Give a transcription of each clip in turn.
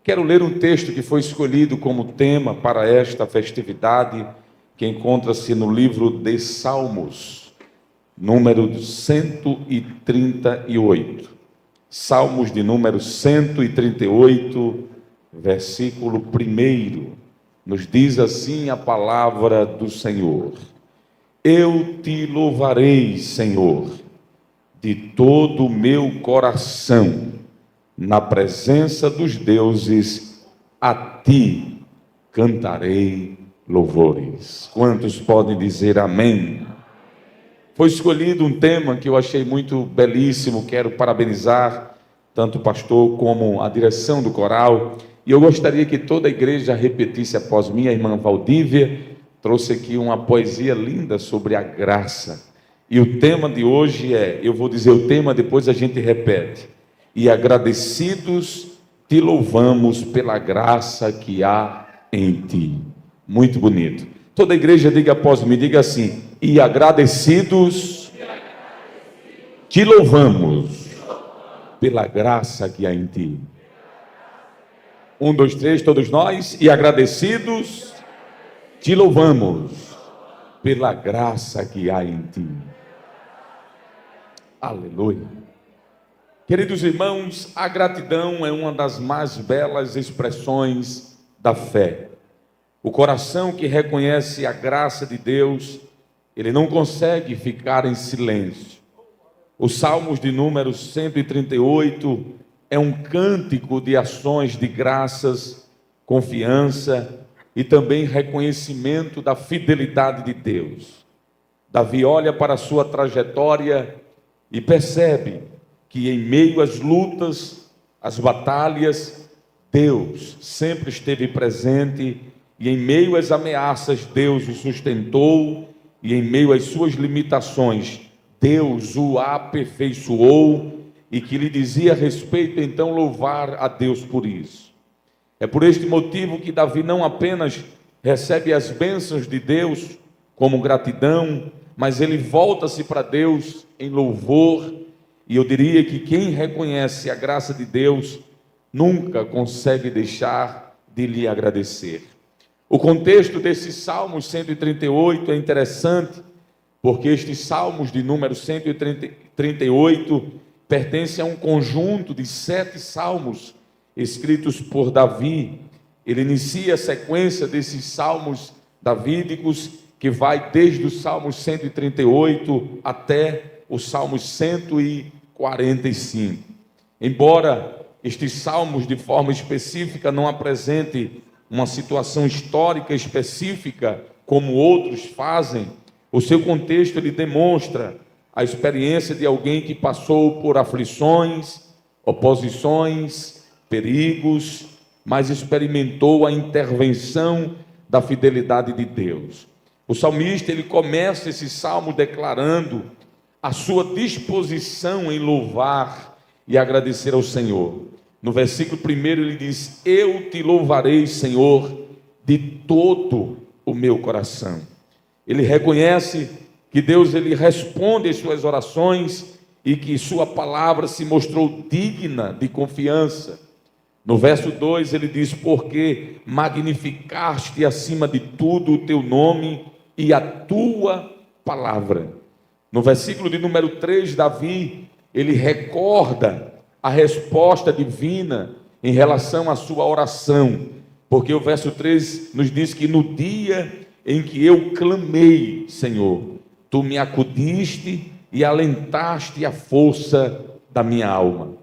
Quero ler um texto que foi escolhido como tema para esta festividade, que encontra-se no livro de Salmos, número 138. Salmos de número 138, versículo 1, nos diz assim a palavra do Senhor: Eu te louvarei, Senhor, de todo o meu coração, na presença dos deuses, a ti cantarei louvores. Quantos podem dizer amém? Foi escolhido um tema que eu achei muito belíssimo. Quero parabenizar tanto o pastor como a direção do coral, e eu gostaria que toda a igreja repetisse após mim. A irmã Valdívia trouxe aqui uma poesia linda sobre a graça, e o tema de hoje eu vou dizer o tema, depois a gente repete: e agradecidos te louvamos pela graça que há em ti. Muito bonito. Toda a igreja diga após mim, diga assim: e agradecidos te louvamos pela graça que há em ti. 1, 2, 3, todos nós. E agradecidos te louvamos pela graça que há em ti. Aleluia. Queridos irmãos, a gratidão é uma das mais belas expressões da fé. O coração que reconhece a graça de Deus, ele não consegue ficar em silêncio. Os Salmos de número 138 é um cântico de ações de graças, confiança e também reconhecimento da fidelidade de Deus. Davi olha para a sua trajetória e percebe que em meio às lutas, às batalhas, Deus sempre esteve presente, e em meio às ameaças, Deus o sustentou, e em meio às suas limitações, Deus o aperfeiçoou, e que lhe dizia a respeito então louvar a Deus por isso. É por este motivo que Davi não apenas recebe as bênçãos de Deus como gratidão, mas ele volta-se para Deus em louvor. E eu diria que quem reconhece a graça de Deus nunca consegue deixar de lhe agradecer. O contexto desses Salmos 138 é interessante, porque estes Salmos de número 138 pertencem a um conjunto de 7 salmos escritos por Davi. Ele inicia a sequência desses salmos davídicos, que vai desde o Salmo 138 até o Salmo 145. Embora estes salmos, de forma específica, não apresentem uma situação histórica específica, como outros fazem, o seu contexto ele demonstra a experiência de alguém que passou por aflições, oposições, perigos, mas experimentou a intervenção da fidelidade de Deus. O salmista ele começa esse salmo declarando a sua disposição em louvar e agradecer ao Senhor. No versículo 1 ele diz: eu te louvarei, Senhor, de todo o meu coração. Ele reconhece que Deus ele responde às suas orações e que sua palavra se mostrou digna de confiança. No verso 2 ele diz: porque magnificaste acima de tudo o teu nome e a tua palavra. No versículo de número 3, Davi, ele recorda a resposta divina em relação à sua oração, porque o verso 3 nos diz que no dia em que eu clamei, Senhor, tu me acudiste e alentaste a força da minha alma.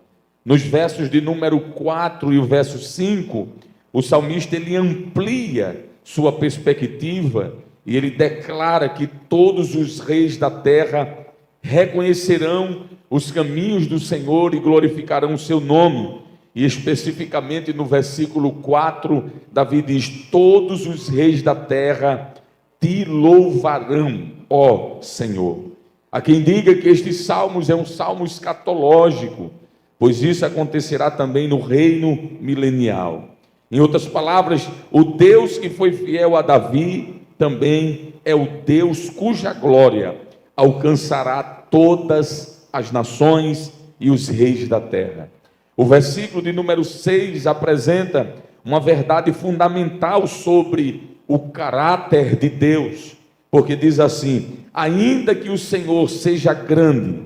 Nos versos de número 4 e o verso 5, o salmista ele amplia sua perspectiva e ele declara que todos os reis da terra reconhecerão os caminhos do Senhor e glorificarão o seu nome. E especificamente no versículo 4, Davi diz: todos os reis da terra te louvarão, ó Senhor. Há quem diga que este salmo é um salmo escatológico, pois isso acontecerá também no reino milenial. Em outras palavras, o Deus que foi fiel a Davi também é o Deus cuja glória alcançará todas as nações e os reis da terra. O versículo de número 6 apresenta uma verdade fundamental sobre o caráter de Deus, porque diz assim: ainda que o Senhor seja grande,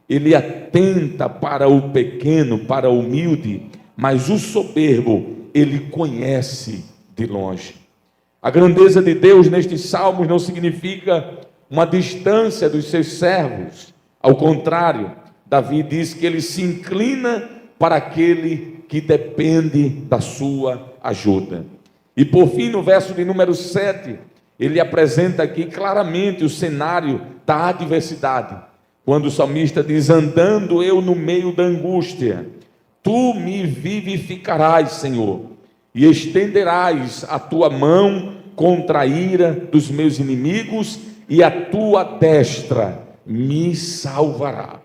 Ele atenta para o pequeno, para o humilde, mas o soberbo Ele conhece de longe. A grandeza de Deus nestes salmos não significa uma distância dos seus servos. Ao contrário, Davi diz que ele se inclina para aquele que depende da sua ajuda. E por fim, no verso de número 7, ele apresenta aqui claramente o cenário da adversidade, quando o salmista diz: andando eu no meio da angústia, tu me vivificarás, Senhor, e estenderás a tua mão contra a ira dos meus inimigos, e a tua destra me salvará.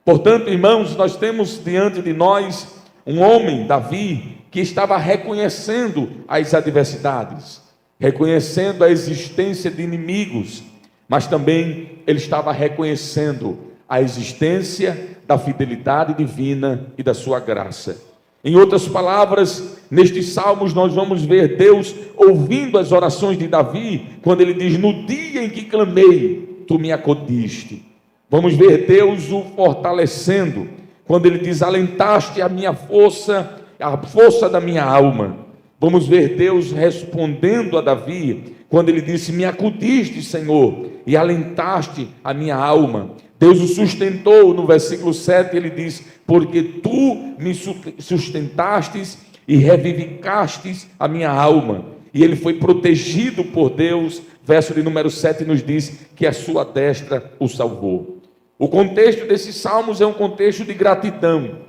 Portanto, irmãos, nós temos diante de nós um homem, Davi, que estava reconhecendo as adversidades, reconhecendo a existência de inimigos, mas também ele estava reconhecendo a existência da fidelidade divina e da sua graça. Em outras palavras, nestes salmos nós vamos ver Deus ouvindo as orações de Davi, quando ele diz: no dia em que clamei, tu me acudiste. Vamos ver Deus o fortalecendo, quando ele diz: alentaste a minha força, a força da minha alma. Vamos ver Deus respondendo a Davi, quando ele disse: me acudiste, Senhor, e alentaste a minha alma. Deus o sustentou. No versículo 7 ele diz: porque tu me sustentastes e revivificastes a minha alma. E ele foi protegido por Deus. Verso de número 7 nos diz que a sua destra o salvou. O contexto desses salmos é um contexto de gratidão,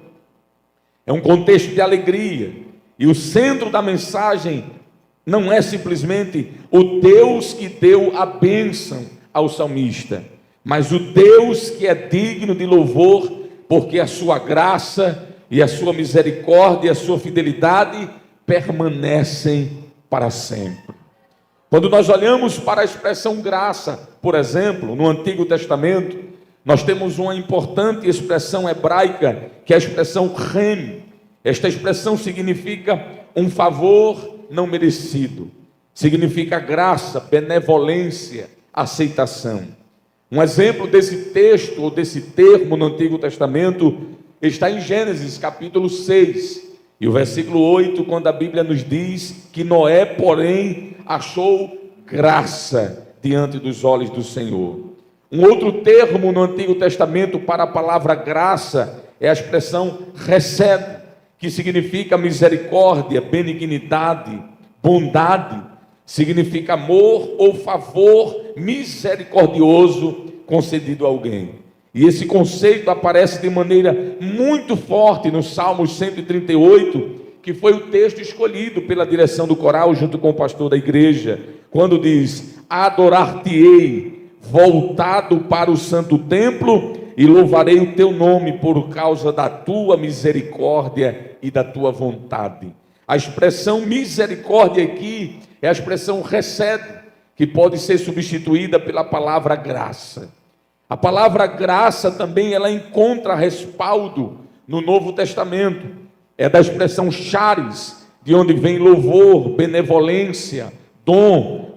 é um contexto de alegria, e o centro da mensagem não é simplesmente o Deus que deu a bênção ao salmista, mas o Deus que é digno de louvor, porque a sua graça e a sua misericórdia e a sua fidelidade permanecem para sempre. Quando nós olhamos para a expressão graça, por exemplo, no Antigo Testamento, nós temos uma importante expressão hebraica, que é a expressão rem. Esta expressão significa um favor não merecido, significa graça, benevolência, aceitação. Um exemplo desse texto, ou desse termo no Antigo Testamento, está em Gênesis capítulo 6, e o versículo 8, quando a Bíblia nos diz que Noé, porém, achou graça diante dos olhos do Senhor. Um outro termo no Antigo Testamento para a palavra graça é a expressão hesed, que significa misericórdia, benignidade, bondade, significa amor ou favor misericordioso concedido a alguém. E esse conceito aparece de maneira muito forte no Salmo 138, que foi o texto escolhido pela direção do coral junto com o pastor da igreja, quando diz: adorar-te-ei voltado para o santo templo, e louvarei o teu nome por causa da tua misericórdia e da tua vontade. A expressão misericórdia aqui é a expressão hesed, que pode ser substituída pela palavra graça. A palavra graça também ela encontra respaldo no Novo Testamento. É da expressão charis, de onde vem louvor, benevolência, dom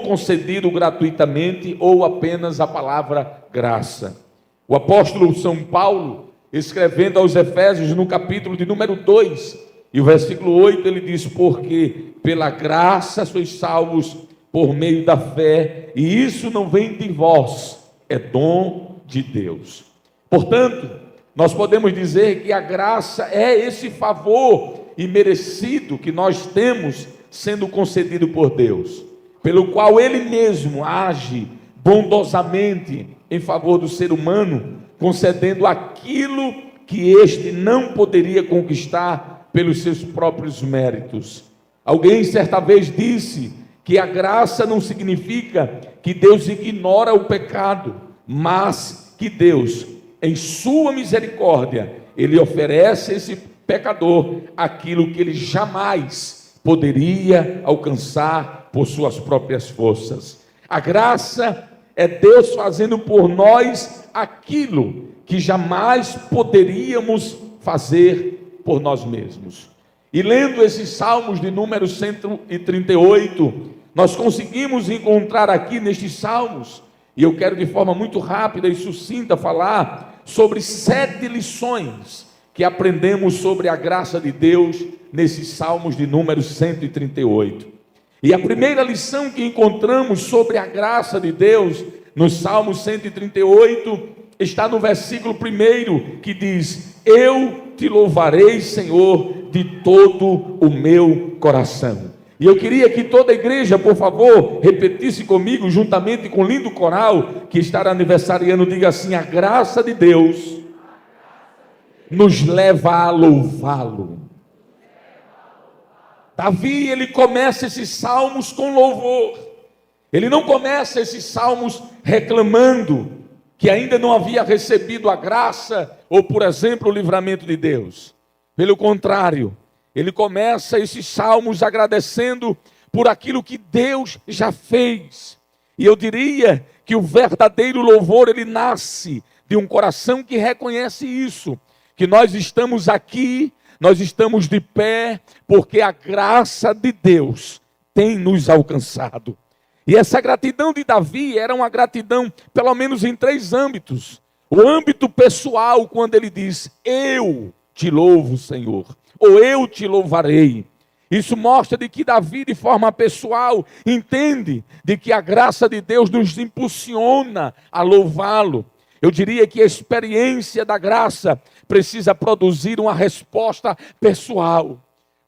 concedido gratuitamente, ou apenas a palavra graça. O apóstolo São Paulo, escrevendo aos Efésios no capítulo de número 2, e o versículo 8, ele diz: porque pela graça sois salvos por meio da fé, e isso não vem de vós, é dom de Deus. Portanto, nós podemos dizer que a graça é esse favor imerecido que nós temos sendo concedido por Deus, pelo qual Ele mesmo age bondosamente em favor do ser humano, concedendo aquilo que este não poderia conquistar pelos seus próprios méritos. Alguém certa vez disse que a graça não significa que Deus ignora o pecado, mas que Deus, em sua misericórdia, Ele oferece a esse pecador aquilo que ele jamais poderia alcançar por suas próprias forças. A graça é Deus fazendo por nós aquilo que jamais poderíamos fazer por nós mesmos. E lendo esses salmos de número 138, nós conseguimos encontrar aqui nestes salmos, e eu quero de forma muito rápida e sucinta falar sobre 7 lições que aprendemos sobre a graça de Deus nesses salmos de número 138. E a primeira lição que encontramos sobre a graça de Deus no Salmo 138 está no versículo 1, que diz: eu te louvarei, Senhor, de todo o meu coração. E eu queria que toda a igreja, por favor, repetisse comigo, juntamente com o lindo coral que estará aniversariando, diga assim: a graça de Deus nos leva a louvá-lo. Davi, ele começa esses salmos com louvor. Ele não começa esses salmos reclamando que ainda não havia recebido a graça ou, por exemplo, o livramento de Deus. Pelo contrário, ele começa esses salmos agradecendo por aquilo que Deus já fez. E eu diria que o verdadeiro louvor, ele nasce de um coração que reconhece isso, que nós estamos aqui, nós estamos de pé, porque a graça de Deus tem nos alcançado. E essa gratidão de Davi era uma gratidão, pelo menos em 3 âmbitos. O âmbito pessoal, quando ele diz: eu te louvo, Senhor, ou eu te louvarei. Isso mostra de que Davi, de forma pessoal, entende de que a graça de Deus nos impulsiona a louvá-lo. Eu diria que a experiência da graça precisa produzir uma resposta pessoal.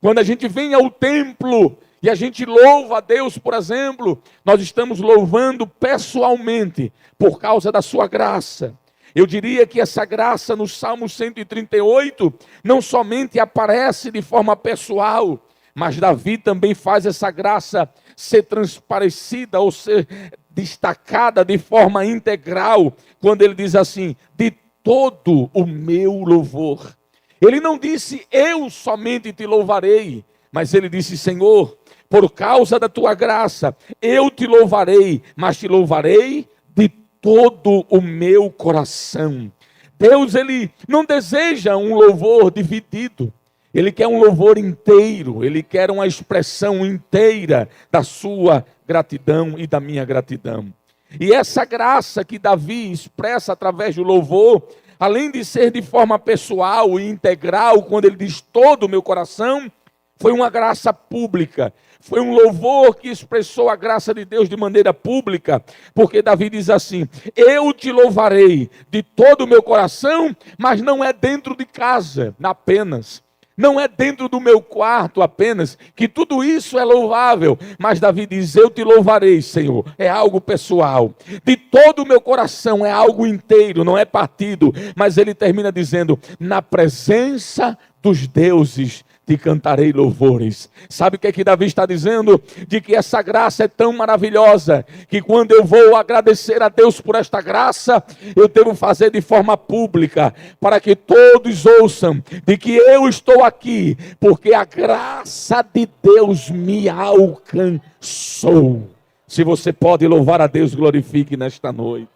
Quando a gente vem ao templo e a gente louva a Deus, por exemplo, nós estamos louvando pessoalmente por causa da sua graça. Eu diria que essa graça no Salmo 138 não somente aparece de forma pessoal, mas Davi também faz essa graça ser transparecida ou ser destacada de forma integral, quando ele diz assim: de todo o meu louvor. Ele não disse: eu somente te louvarei, mas ele disse: Senhor, por causa da tua graça, eu te louvarei, mas te louvarei de todo o meu coração. Deus, ele não deseja um louvor dividido. Ele quer um louvor inteiro, ele quer uma expressão inteira da sua gratidão e da minha gratidão. E essa graça que Davi expressa através do louvor, além de ser de forma pessoal e integral, quando ele diz todo o meu coração, foi uma graça pública. Foi um louvor que expressou a graça de Deus de maneira pública, porque Davi diz assim: eu te louvarei de todo o meu coração, mas não é dentro de casa apenas. Não é dentro do meu quarto apenas, que tudo isso é louvável. Mas Davi diz: eu te louvarei, Senhor. É algo pessoal. De todo o meu coração, é algo inteiro, não é partido. Mas ele termina dizendo: na presença dos deuses te cantarei louvores. Sabe o que é que Davi está dizendo? De que essa graça é tão maravilhosa, que quando eu vou agradecer a Deus por esta graça, eu devo fazer de forma pública, para que todos ouçam de que eu estou aqui, porque a graça de Deus me alcançou. Se você pode louvar a Deus, glorifique nesta noite.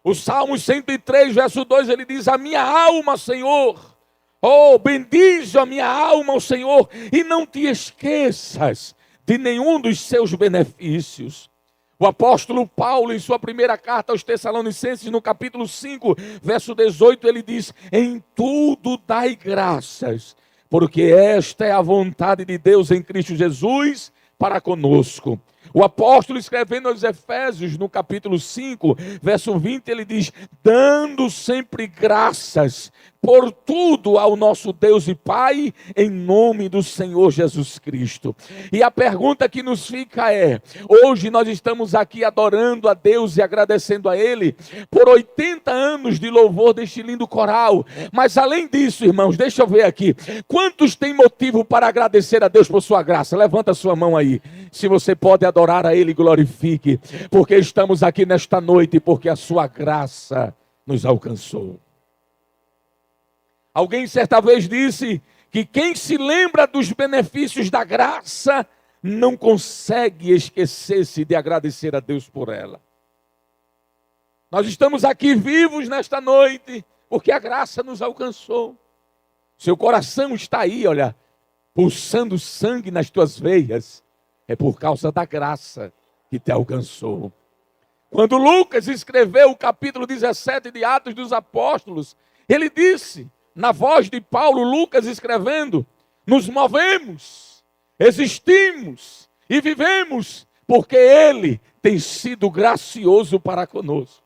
O Salmo 103, verso 2, ele diz: a minha alma, Senhor, oh, bendize a minha alma ao Senhor, e não te esqueças de nenhum dos seus benefícios. O apóstolo Paulo, em sua primeira carta aos Tessalonicenses, no capítulo 5, verso 18, ele diz: em tudo dai graças, porque esta é a vontade de Deus em Cristo Jesus para conosco. O apóstolo, escrevendo aos Efésios, no capítulo 5, verso 20, ele diz: dando sempre graças por tudo ao nosso Deus e Pai, em nome do Senhor Jesus Cristo. E a pergunta que nos fica é: hoje nós estamos aqui adorando a Deus e agradecendo a Ele por 80 anos de louvor deste lindo coral. Mas além disso, irmãos, deixa eu ver aqui, quantos têm motivo para agradecer a Deus por sua graça? Levanta a sua mão aí. Se você pode adorar a Ele, glorifique, porque estamos aqui nesta noite, porque a sua graça nos alcançou. Alguém certa vez disse que quem se lembra dos benefícios da graça não consegue esquecer-se de agradecer a Deus por ela. Nós estamos aqui vivos nesta noite porque a graça nos alcançou. Seu coração está aí, olha, pulsando sangue nas tuas veias, é por causa da graça que te alcançou. Quando Lucas escreveu o capítulo 17 de Atos dos Apóstolos, ele disse, na voz de Paulo, Lucas escrevendo, nos movemos, existimos e vivemos, porque Ele tem sido gracioso para conosco.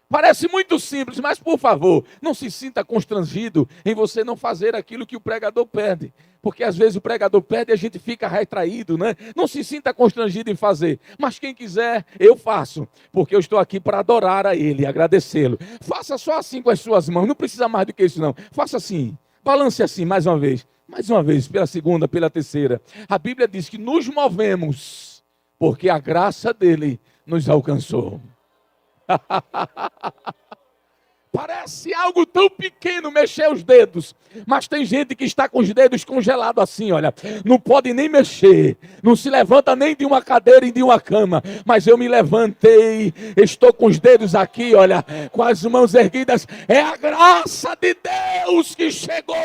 Parece muito simples, mas por favor, não se sinta constrangido em você não fazer aquilo que o pregador pede. Porque às vezes o pregador pede e a gente fica retraído, né? Não se sinta constrangido em fazer. Mas quem quiser, eu faço. Porque eu estou aqui para adorar a Ele, agradecê-lo. Faça só assim com as suas mãos, não precisa mais do que isso não. Faça assim, balance assim mais uma vez. Mais uma vez, pela segunda, pela terceira. A Bíblia diz que nos movemos, porque a graça dEle nos alcançou. Parece algo tão pequeno mexer os dedos, mas tem gente que está com os dedos congelados assim, olha, não pode nem mexer, não se levanta nem de uma cadeira e de uma cama, mas eu me levantei, estou com os dedos aqui, olha, com as mãos erguidas, é a graça de Deus que chegou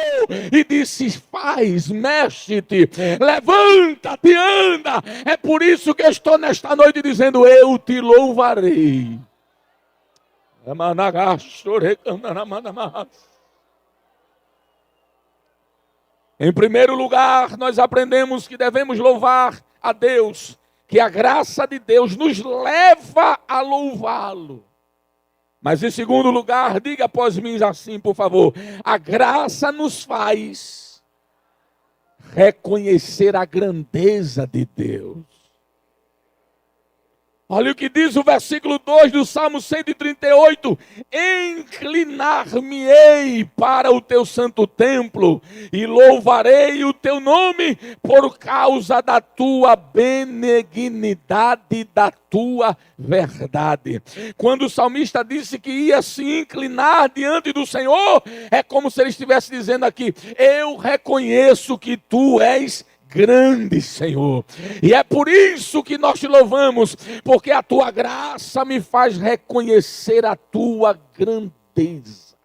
e disse, faz, mexe-te, levanta-te, anda, é por isso que eu estou nesta noite dizendo, eu te louvarei. Em primeiro lugar, nós aprendemos que devemos louvar a Deus, que a graça de Deus nos leva a louvá-lo. Mas em segundo lugar, diga após mim assim, por favor, a graça nos faz reconhecer a grandeza de Deus. Olha o que diz o versículo 2 do Salmo 138. Inclinar-me-ei para o teu santo templo e louvarei o teu nome por causa da tua benignidade e da tua verdade. Quando o salmista disse que ia se inclinar diante do Senhor, é como se ele estivesse dizendo aqui, eu reconheço que tu és grande, Senhor, e é por isso que nós te louvamos, porque a tua graça me faz reconhecer a tua grandeza.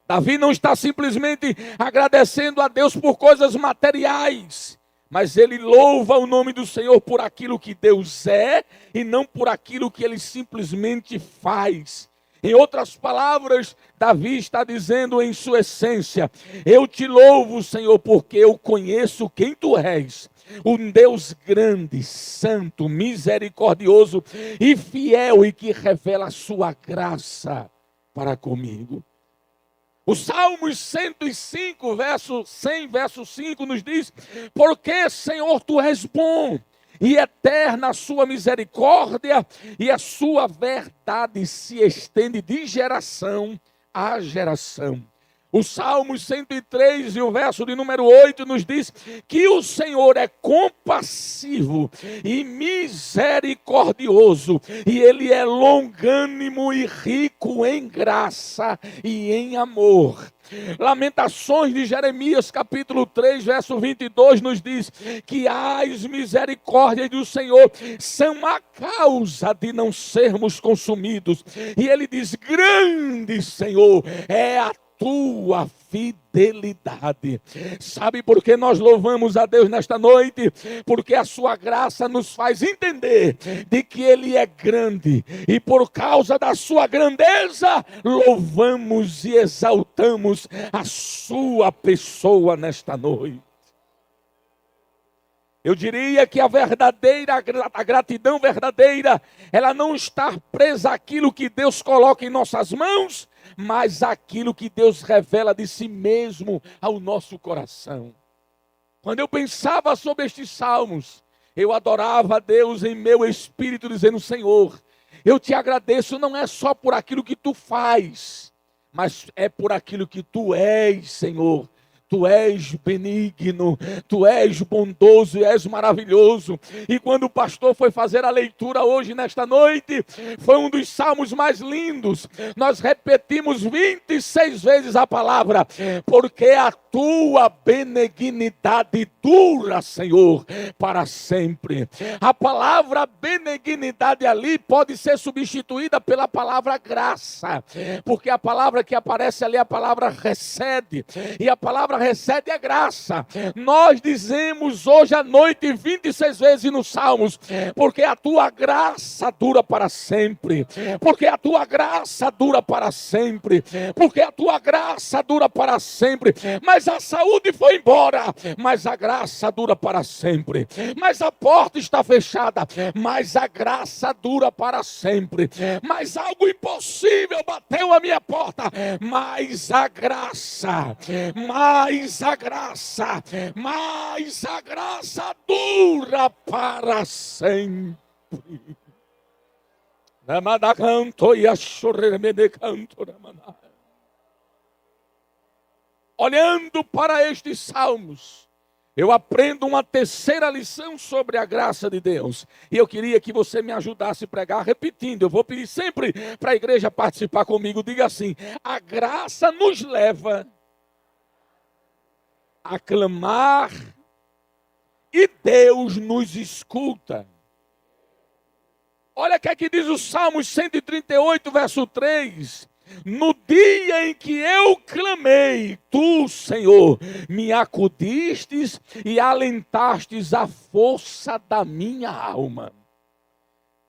Davi não está simplesmente agradecendo a Deus por coisas materiais, mas ele louva o nome do Senhor por aquilo que Deus é e não por aquilo que ele simplesmente faz. Em outras palavras, Davi está dizendo em sua essência, eu te louvo, Senhor, porque eu conheço quem tu és, um Deus grande, santo, misericordioso e fiel e que revela a sua graça para comigo. O Salmos 105, verso 100, verso 5 nos diz, porque, Senhor, tu és bom, e eterna a sua misericórdia, e a sua verdade se estende de geração a geração. O Salmo 103 e o verso de número 8 nos diz que o Senhor é compassivo e misericordioso, e Ele é longânimo e rico em graça e em amor. Lamentações de Jeremias, capítulo 3, verso 22, nos diz que as misericórdias do Senhor são a causa de não sermos consumidos. E Ele diz, grande, Senhor, é a tua fidelidade. Sabe por que nós louvamos a Deus nesta noite? Porque a sua graça nos faz entender de que Ele é grande, e por causa da sua grandeza louvamos e exaltamos a sua pessoa nesta noite. Eu diria que a gratidão verdadeira, ela não está presa àquilo que Deus coloca em nossas mãos, mas aquilo que Deus revela de si mesmo ao nosso coração. Quando eu pensava sobre estes salmos, eu adorava a Deus em meu espírito, dizendo, Senhor, eu te agradeço não é só por aquilo que tu faz, mas é por aquilo que tu és, Senhor. Tu és benigno, tu és bondoso e és maravilhoso. E quando o pastor foi fazer a leitura hoje, nesta noite, foi um dos salmos mais lindos. Nós repetimos 26 vezes a palavra, porque a tua benignidade dura, Senhor, para sempre. A palavra benignidade ali pode ser substituída pela palavra graça, porque a palavra que aparece ali é a palavra recede, e a palavra recede é graça. Nós dizemos hoje à noite 26 vezes nos Salmos, porque a tua graça dura para sempre, porque a tua graça dura para sempre, porque a tua graça dura para sempre. Mas a saúde foi embora, mas a graça dura para sempre. Mas a porta está fechada, mas a graça dura para sempre. Mas algo impossível bateu a minha porta, mas a graça, mais a graça, mais a graça dura para sempre. Olhando para estes salmos, eu aprendo uma terceira lição sobre a graça de Deus. E eu queria que você me ajudasse a pregar repetindo. Eu vou pedir sempre para a igreja participar comigo. Diga assim: a graça nos leva a clamar e Deus nos escuta. Olha o que é que diz o Salmo 138, verso 3. No dia em que eu clamei, tu, Senhor, me acudistes e alentastes a força da minha alma.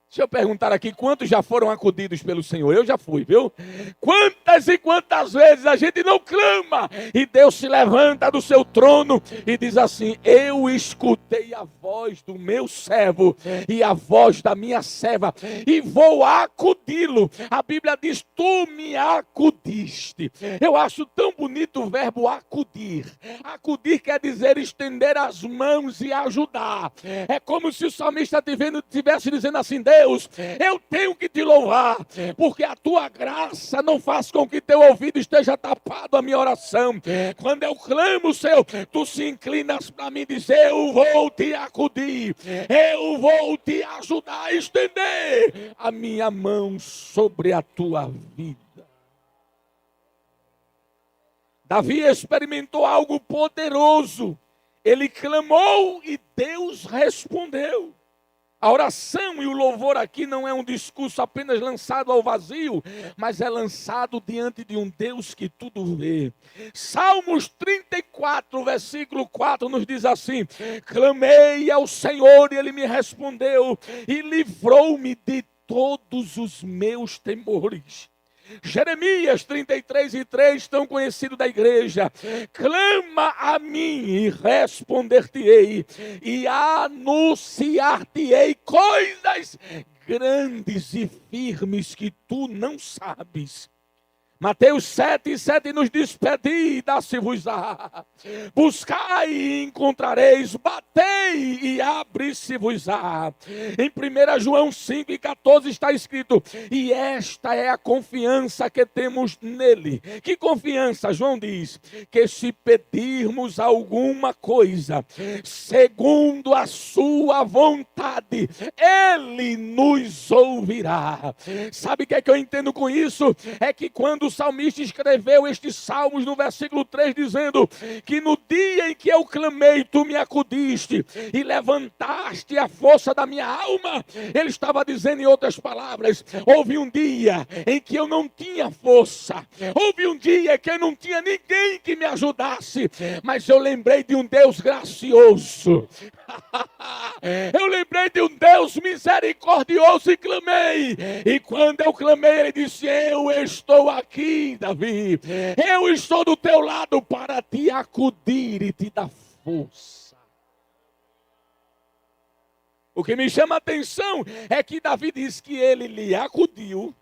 Deixa eu perguntar aqui, quantos já foram acudidos pelo Senhor? Eu já fui, viu? Quantas e quantas vezes a gente não clama e Deus se levanta do seu trono e diz assim: eu escutei a voz do meu servo e a voz da minha serva e vou acudi-lo. A Bíblia diz: tu me acudiste. Eu acho tão bonito o verbo acudir. Acudir quer dizer estender as mãos e ajudar. É como se o salmista estivesse dizendo assim: Deus, eu tenho que te louvar, porque a tua graça não faz com que teu ouvido esteja tapado a minha oração. Quando eu clamo, Senhor, tu se inclinas para mim e diz: eu vou te acudir, eu vou te ajudar a estender a minha mão sobre a tua vida. Davi experimentou algo poderoso. Ele clamou e Deus respondeu. A oração e o louvor aqui não é um discurso apenas lançado ao vazio, mas é lançado diante de um Deus que tudo vê. Salmos 34, versículo 4 nos diz assim: clamei ao Senhor e Ele me respondeu e livrou-me de todos os meus temores. Jeremias 33:3, tão conhecido da igreja: clama a mim e responder-te-ei e anunciar-te-ei coisas grandes e firmes que tu não sabes. Mateus 7:7 nos diz: pedi e dá-se-vos-á, buscai e encontrareis, batei e abre-se-vos-á. Em 1 João 5:14 está escrito: e esta é a confiança que temos nele. Que confiança? João diz que se pedirmos alguma coisa segundo a sua vontade, ele nos ouvirá. Sabe o que é que eu entendo com isso? É que quando o salmista escreveu estes salmos no versículo 3, dizendo que no dia em que eu clamei, tu me acudiste e levantaste a força da minha alma, ele estava dizendo, em outras palavras, houve um dia em que eu não tinha força, houve um dia que eu não tinha ninguém que me ajudasse, mas eu lembrei de um Deus gracioso, eu lembrei de um Deus misericordioso e clamei, e quando eu clamei, ele disse: eu estou aqui, Davi, eu estou do teu lado para te acudir e te dar força. O que me chama a atenção é que Davi diz que ele lhe acudiu,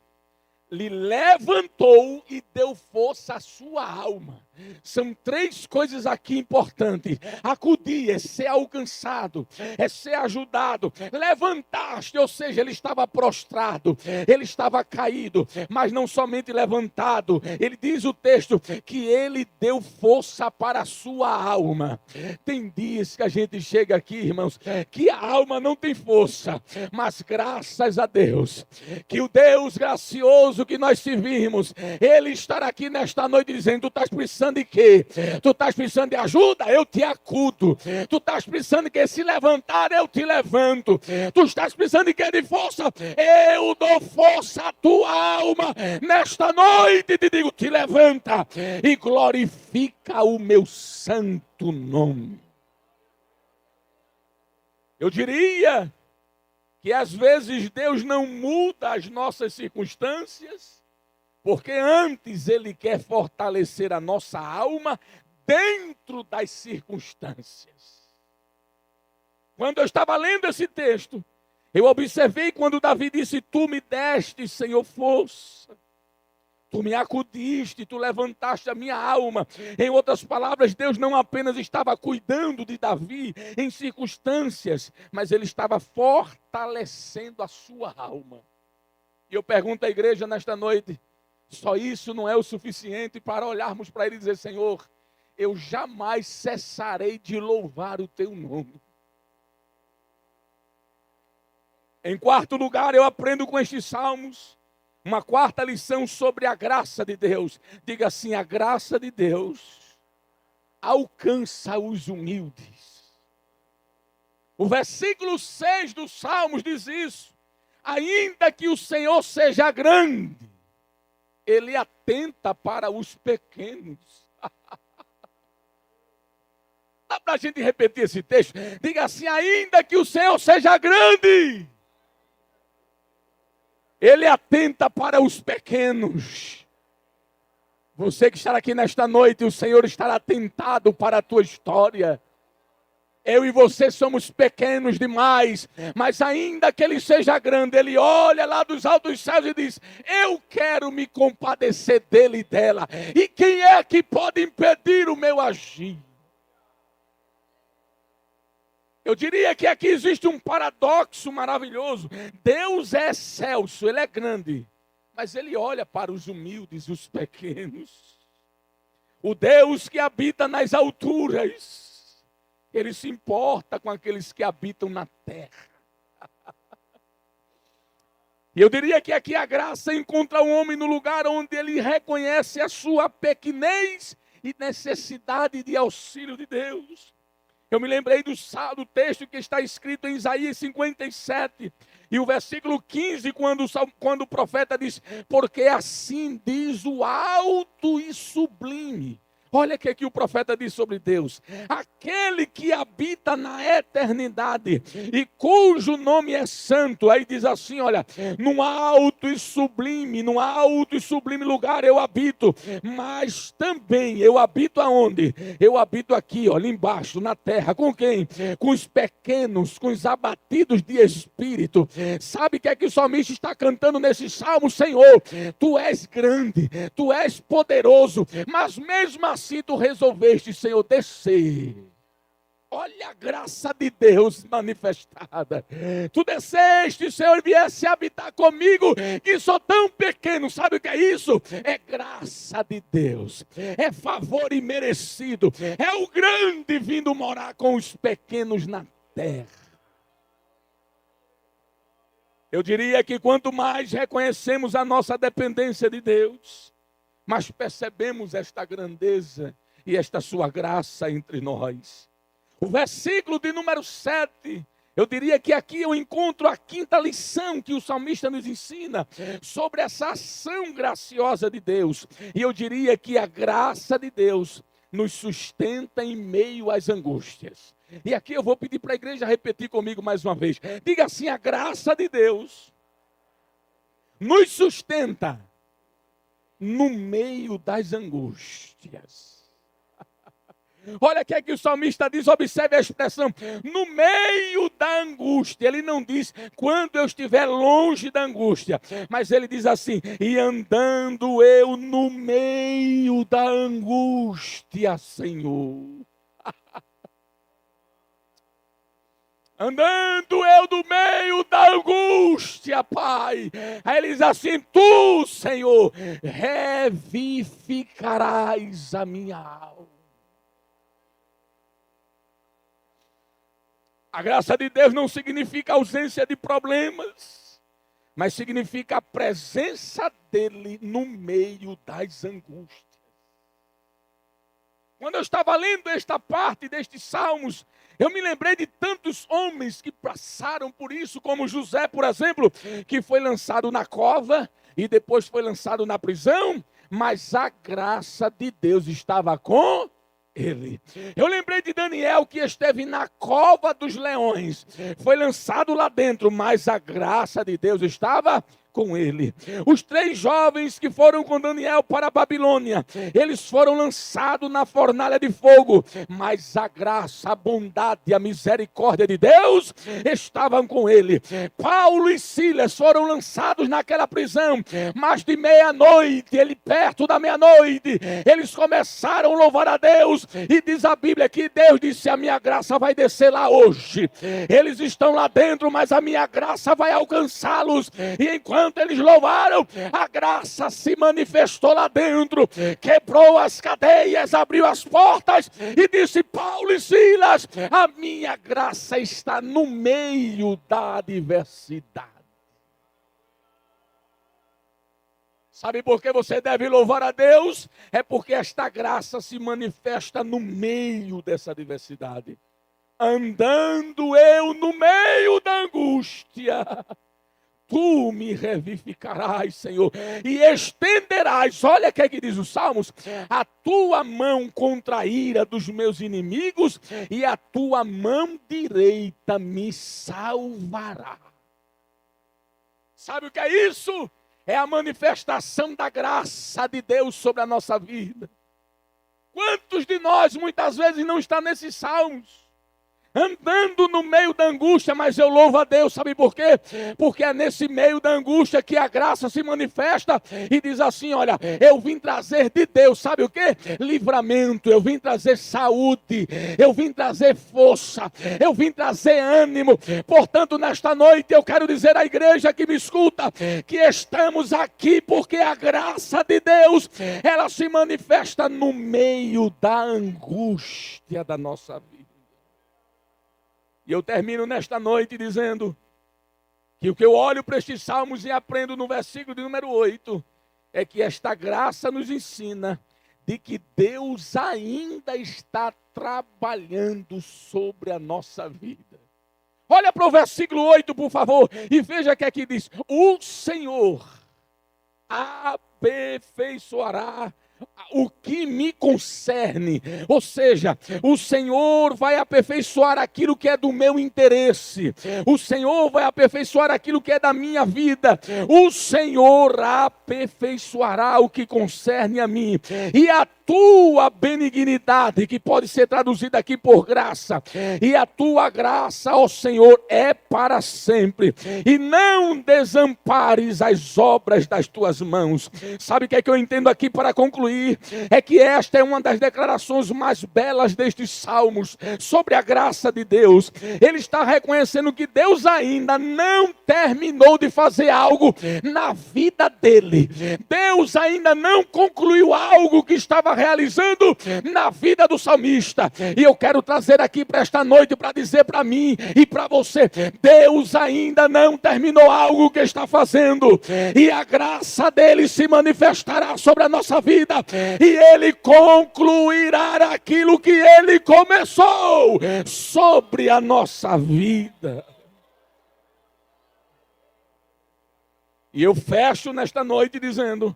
lhe levantou e deu força à sua alma. São três coisas aqui importantes. Acudir é ser alcançado, é ser ajudado. Levantaste, ou seja, ele estava prostrado, ele estava caído, mas não somente levantado. Ele diz o texto que ele deu força para a sua alma. Tem dias que a gente chega aqui, irmãos, que a alma não tem força, mas graças a Deus, que o Deus gracioso que nós servimos, ele estará aqui nesta noite dizendo: tu estás precisando precisando de quê? Tu estás precisando de ajuda? Eu te acudo. Tu estás precisando de que se levantar? Eu te levanto. Tu estás precisando de quê? De força? Eu dou força à tua alma. Nesta noite te digo, te levanta e glorifica o meu santo nome. Eu diria que às vezes Deus não muda as nossas circunstâncias, porque antes Ele quer fortalecer a nossa alma dentro das circunstâncias. Quando eu estava lendo esse texto, eu observei quando Davi disse, tu me deste, Senhor, força. Tu me acudiste, tu levantaste a minha alma. Em outras palavras, Deus não apenas estava cuidando de Davi em circunstâncias, mas Ele estava fortalecendo a sua alma. E eu pergunto à igreja nesta noite, só isso não é o suficiente para olharmos para Ele e dizer, Senhor, eu jamais cessarei de louvar o Teu nome. Em quarto lugar, eu aprendo com estes salmos uma quarta lição sobre a graça de Deus. Diga assim, a graça de Deus alcança os humildes. O versículo 6 dos Salmos diz isso. Ainda que o Senhor seja grande, Ele atenta para os pequenos. Dá para a gente repetir esse texto? Diga assim, ainda que o Senhor seja grande, Ele atenta para os pequenos. Você que está aqui nesta noite, o Senhor estará atentado para a tua história. Eu e você somos pequenos demais, mas ainda que Ele seja grande, Ele olha lá dos altos céus e diz, eu quero me compadecer dele e dela. E quem é que pode impedir o meu agir? Eu diria que aqui existe um paradoxo maravilhoso. Deus é excelso, Ele é grande, mas Ele olha para os humildes, os pequenos. O Deus que habita nas alturas, Ele se importa com aqueles que habitam na terra. E eu diria que aqui a graça encontra o homem no lugar onde ele reconhece a sua pequenez e necessidade de auxílio de Deus. Eu me lembrei do texto que está escrito em Isaías 57, e o versículo 15, quando o profeta diz, porque assim diz o alto e sublime. Olha o que aqui o profeta diz sobre Deus. Aquele que habita na eternidade e cujo nome é santo. Aí diz assim, olha, num alto e sublime lugar eu habito. Mas também eu habito aonde? Eu habito aqui, olha, embaixo, na terra. Com quem? Com os pequenos, com os abatidos de espírito. Sabe o que é que o salmista está cantando nesse salmo? Senhor, Tu és grande, Tu és poderoso, mas mesmo assim tu resolveste, Senhor, descer. Olha a graça de Deus manifestada. Tu desceste, Senhor, e viesse habitar comigo, que sou tão pequeno. Sabe o que é isso? É graça de Deus. É favor imerecido. É o grande vindo morar com os pequenos na terra. Eu diria que quanto mais reconhecemos a nossa dependência de Deus, mas percebemos esta grandeza e esta sua graça entre nós. O versículo de número 7, eu diria que aqui eu encontro a quinta lição que o salmista nos ensina sobre essa ação graciosa de Deus. E eu diria que a graça de Deus nos sustenta em meio às angústias. E aqui eu vou pedir para a igreja repetir comigo mais uma vez. Diga assim, a graça de Deus nos sustenta no meio das angústias. Olha o que é que o salmista diz, observe a expressão, no meio da angústia. Ele não diz quando eu estiver longe da angústia, mas ele diz assim, e andando eu no meio da angústia, Senhor. Andando eu no meio da angústia, Pai. Aí ele diz assim, Tu, Senhor, revivificarás a minha alma. A graça de Deus não significa ausência de problemas, mas significa a presença dEle no meio das angústias. Quando eu estava lendo esta parte destes salmos, eu me lembrei de tantos homens que passaram por isso, como José, por exemplo, que foi lançado na cova e depois foi lançado na prisão, mas a graça de Deus estava com ele. Eu lembrei de Daniel, que esteve na cova dos leões, foi lançado lá dentro, mas a graça de Deus estava com ele. Os 3 jovens que foram com Daniel para a Babilônia, eles foram lançados na fornalha de fogo, mas a graça, a bondade e a misericórdia de Deus estavam com ele. Paulo e Silas foram lançados naquela prisão, mas de meia-noite, perto da meia-noite, eles começaram a louvar a Deus, e diz a Bíblia que Deus disse: a minha graça vai descer lá hoje. Eles estão lá dentro, mas a minha graça vai alcançá-los, e enquanto eles louvaram, a graça se manifestou lá dentro, quebrou as cadeias, abriu as portas e disse: Paulo e Silas, a minha graça está no meio da adversidade. Sabe por que você deve louvar a Deus? É porque esta graça se manifesta no meio dessa adversidade. Andando eu no meio da angústia, Tu me revivificarás, Senhor, e estenderás, olha o que é que diz os Salmos, a tua mão contra a ira dos meus inimigos, e a tua mão direita me salvará. Sabe o que é isso? É a manifestação da graça de Deus sobre a nossa vida. Quantos de nós muitas vezes não está nesses salmos? Andando no meio da angústia, mas eu louvo a Deus, sabe por quê? Porque é nesse meio da angústia que a graça se manifesta e diz assim: olha, eu vim trazer de Deus, sabe o quê? Livramento, eu vim trazer saúde, eu vim trazer força, eu vim trazer ânimo. Portanto, nesta noite eu quero dizer à igreja que me escuta, que estamos aqui porque a graça de Deus, ela se manifesta no meio da angústia da nossa vida. E eu termino nesta noite dizendo que o que eu olho para estes salmos e aprendo no versículo de número 8 é que esta graça nos ensina de que Deus ainda está trabalhando sobre a nossa vida. Olha para o versículo 8, por favor, e veja que aqui diz: o Senhor aperfeiçoará o que me concerne. Ou seja, o Senhor vai aperfeiçoar aquilo que é do meu interesse. O Senhor vai aperfeiçoar aquilo que é da minha vida. O Senhor aperfeiçoará o que concerne a mim. E a tua benignidade, que pode ser traduzida aqui por graça, e a tua graça, ó Senhor, é para sempre. E não desampares as obras das tuas mãos. Sabe o que é que eu entendo aqui para concluir? É que esta é uma das declarações mais belas destes salmos sobre a graça de Deus. Ele está reconhecendo que Deus ainda não terminou de fazer algo na vida dele. Deus ainda não concluiu algo que estava realizando na vida do salmista. E eu quero trazer aqui para esta noite para dizer para mim e para você: Deus ainda não terminou algo que está fazendo, e a graça dele se manifestará sobre a nossa vida, e ele concluirá aquilo que ele começou sobre a nossa vida. E eu fecho nesta noite dizendo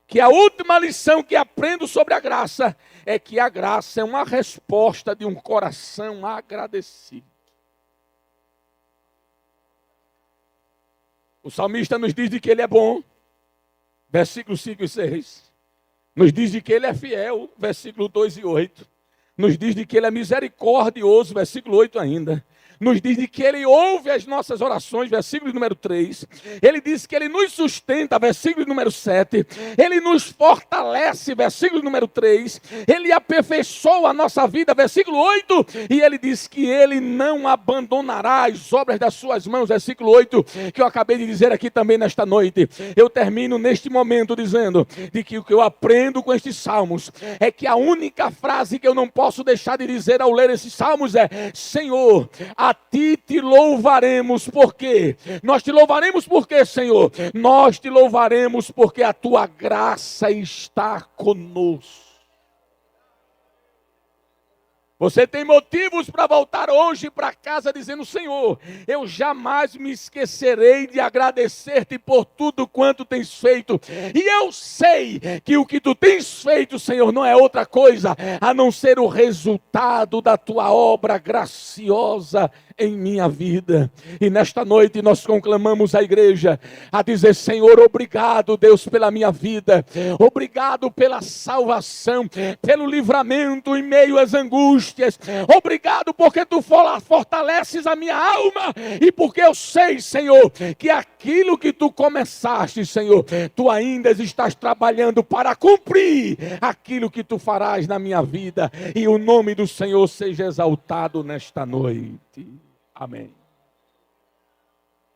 que a última lição que aprendo sobre a graça é que a graça é uma resposta de um coração agradecido. O salmista nos diz de que ele é bom, versículos 5 e 6. Nos diz de que ele é fiel, versículo 2 e 8. Nos diz de que ele é misericordioso, versículo 8 ainda. Nos diz de que ele ouve as nossas orações, versículo número 3. Ele diz que ele nos sustenta, versículo número 7. Ele nos fortalece, versículo número 3. Ele aperfeiçoa a nossa vida, versículo 8. E ele diz que ele não abandonará as obras das suas mãos, versículo 8, que eu acabei de dizer aqui também nesta noite. Eu termino neste momento dizendo de que o que eu aprendo com estes salmos é que a única frase que eu não posso deixar de dizer ao ler esses salmos é: Senhor, a ti te louvaremos. Por quê? Nós te louvaremos por quê, Senhor? Nós te louvaremos porque a tua graça está conosco. Você tem motivos para voltar hoje para casa dizendo: Senhor, eu jamais me esquecerei de agradecer-te por tudo quanto tens feito. E eu sei que o que tu tens feito, Senhor, não é outra coisa a não ser o resultado da tua obra graciosa em minha vida. E nesta noite nós conclamamos a igreja a dizer: Senhor, obrigado, Deus, pela minha vida. Obrigado pela salvação, pelo livramento em meio às angústias. Obrigado porque tu fortaleces a minha alma, e porque eu sei, Senhor, que aquilo que tu começaste, Senhor, tu ainda estás trabalhando para cumprir aquilo que tu farás na minha vida, e o nome do Senhor seja exaltado nesta noite. Amém.